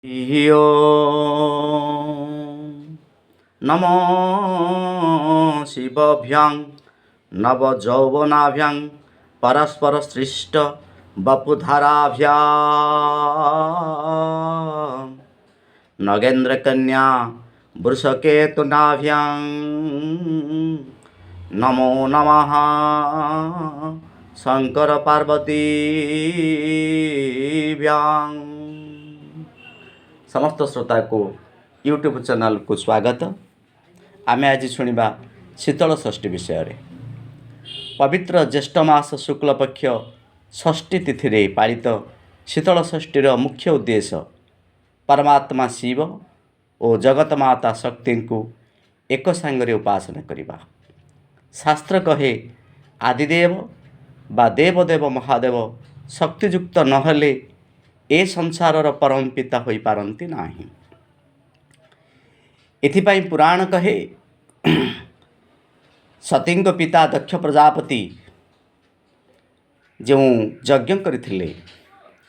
ዮ नमो शिवभ्यां नवयौवनाभ्यां परस्परसृष्ट वपुधाराभ्यां नगेन्द्रकन्या वृषकेतुनाभ्यां नमो नमः शंकर पार्वतीभ्यां। समस्त श्रोता को यूट्यूब चैनल को स्वागत। आमे आज शुणा शीतल षष्ठी विषय। पवित्र ज्येष्ठ मास शुक्ल पक्ष षष्ठी तिथि पालित शीतल षष्ठीर मुख्य उद्देश्य परमात्मा शिव और जगत माता शक्ति को एक सांगरे उपासना करवा। शास्त्र कहे आदिदेव बा देवदेव महादेव शक्तियुक्त नहले ए संसारर परम पिता होई पारंती नाही। एथिपाई पुराण कहे सतींग पिता दक्ष प्रजापति जो यज्ञ करथिले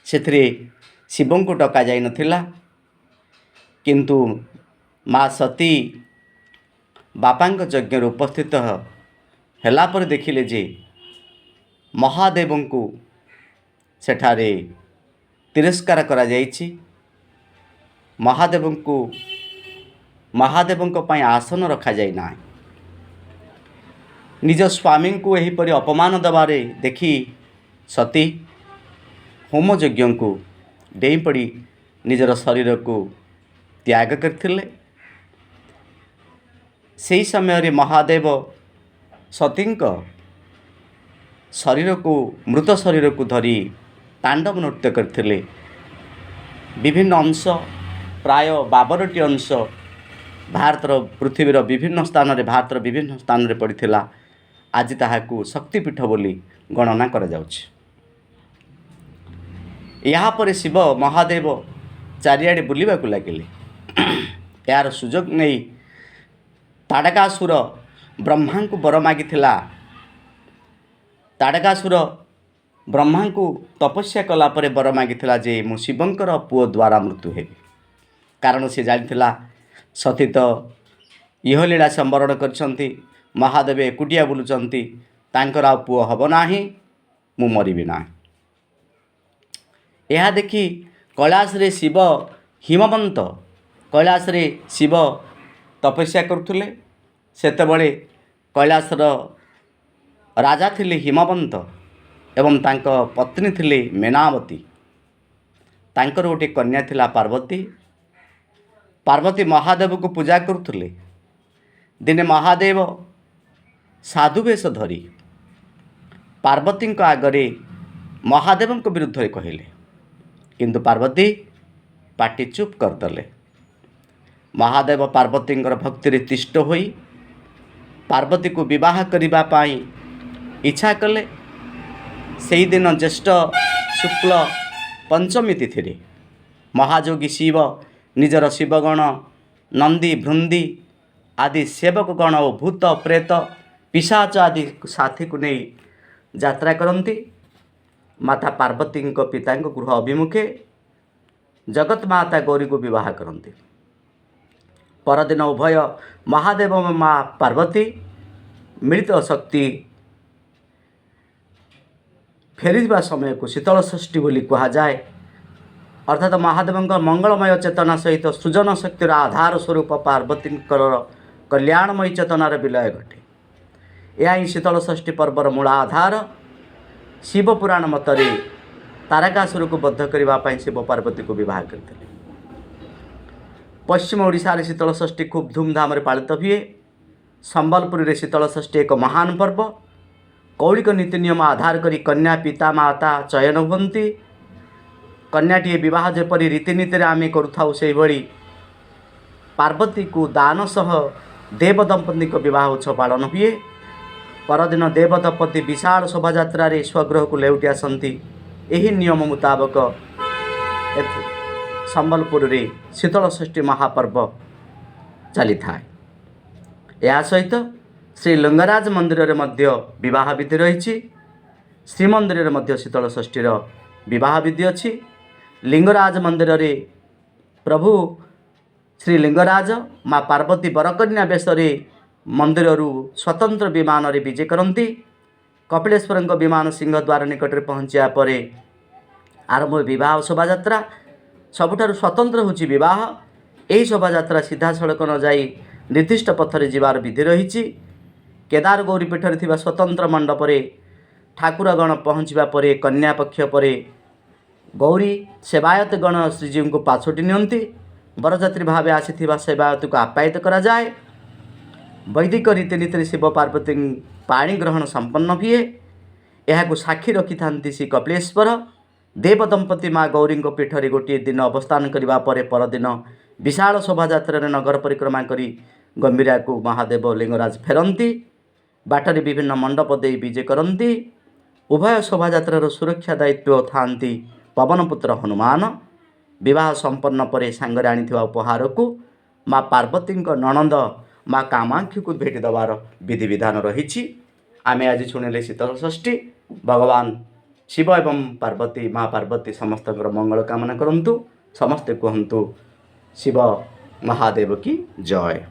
सेथिरे शिवं को डका जाई नथिला, किंतु माँ सती बापांग यज्ञ उपस्थित हेला पर देखिले जे महादेव को सेठारे तिरस्कार करा जाइछि। महादेव आसन रखा जाए ना। निज स्वामी को एहीपरि अपमान दबारे देखी सती होम यज्ञ को डेई पड़ी निजर शरीर को त्याग करथिले। सेही समय महादेव सतींक शरीर को मृत शरीर को धरी तांडव नृत्य करथिले। विभिन्न अंश प्राय 52टी अंश भारतर पृथ्वीर विभिन्न स्थान रे भारतर विभिन्न स्थान रे पड़िथिला। आज ताहाकू शक्तिपीठ बोली गणना करा जाउछि। यहाँ पर शिव महादेव चारिआडे बुलिबाकू लागिले। यार सुजोग नहीं ताड़कासुर ब्रह्मा को वर मागिथिला। ताड़कासुर ब्रह्मा को तपस्या कला परे वर मागिथिला जे मु शिवंकर पुओ द्वारा मृत्यु हेबी। कारण से जानिथिला सती तो इहलीला संवरण करछंती, महादेव एकुटिया बुलुचंती, तांकर आ पुओ हब नाही, मु मरिबी ना। यह देखी कैलाश रे शिव हिमवंत कैलाश रे शिव तपस्या करुथुले। सेतेबळे कैलाशर राजा थिले हिमवंत एवं तांक पत्नी थिले मेनावती। तांकर गोटे कन्या थिला पार्वती। पार्वती महादेव को पूजा करुथुले। दिने महादेव साधु वेश धरी पार्वती आगरे महादेव विरुद्ध कहले, किंतु पार्वती पाटी चुप करदले। महादेव पार्वती भक्ति तिष्ठ होई पार्वती को विवाह करने पाई इच्छा कले। सेही दिन ज्येष्ठ शुक्ल पंचमी तिथि महायोगी शिव निजर शिवगण नंदी भृंदी आदि सेवकगण और भूत प्रेत पिशाच आदि साथी को नहीं यात्रा करती। माता पार्वती पिता गृह अभिमुखे जगत माता गौरी को विवाह करती। परदिन उभय महादेव और माँ पार्वती मिलित शक्ति फेरिबा समय को शीतल षष्ठी बोली कहा जाए। अर्थात महादेव मंगलमय चेतना सहित सृजन शक्तिर आधार स्वरूप पार्वती कल्याणमयी चेतनार विलय घटे। यह ही शीतल षष्ठी पर्वर मूल आधार। शिव पुराण मतरे तारकासुर को बद्ध करने शिव पार्वती को विवाह करते। पश्चिम ओडिशा शीतल षष्ठी खूब धूमधाम पालित हुए। संबलपुर रे शीतल षष्ठी एक महान पर्व। कौलिक नीति नियम आधार करी कन्या पिता माता चयन हुंती। कन्याटी विवाह जेपरी रीतिनीति आम करुथाउ से भली पार्वती को दान सह देव दंपति विवाह उत्सव पालन हुए। परदिन देव दंपति विशाल शोभायात्रा स्वगृह को लेउटी आसती। यही नियम मुताबक संबलपुर रे शीतल षष्ठी महापर्व चली थाए। या सहित श्री लिंगराज मंदिर रे मध्य विवाह विधि रही। श्रीमंदिर रे मध्य शीतल षष्ठीर विवाह विधि अच्छी। लिंगराज मंदिर रे प्रभु श्री लिंगराज माँ पार्वती बरकन्या बेशरे मंदिर स्वतंत्र विमान रे विजे करती। कपिलेश्वर विमान सिंहद्वार निकट में पहुँचा पर आरंभ विवाह शोभा सबुठारु स्वतंत्र होची विवाह। यही शोभा सीधा सड़क न जाई निर्दिष्ट पथरे जीवार विधि रही। केदार गौरी पीठर थिबा स्वतंत्र मंडप ठाकुरगण पहुँचवा पर कन्या पक्ष पर गौरी सेवायत गण श्रीजीव को पाछोटी नियंती। बरजात्री भाव आसीथिबा सेवायत को आप्यायित करा जाए। वैदिक रीतिनीति शिव पार्वती पाणी ग्रहण संपन्न हुए। यह साक्षी रखि था श्री कपिलेश्वर। देव दंपति माँ गौरी पीठरे गोटे दिन अवस्थान करने परदिन विशाल शोभा नगर परिक्रमा करी गंभीरा को महादेव लिंगराज फेरती। बाटर विभिन्न मंडप दे विजे करती। उभय शोभायात्रार सुरक्षा दायित्व थांती पवनपुत्र हनुमान। विवाह संपन्न पर सांगरे आनिथिबा उपहार को माँ पार्वती नणंद माँ कामाक्षी को भेट देवार विधि विधान रही। आमे आज शुणिले शीतल षष्ठी। भगवान शिव एवं पार्वती माँ पार्वती समस्त मंगल कामना करंतु। समस्ते कहंतु शिव महादेव की जय।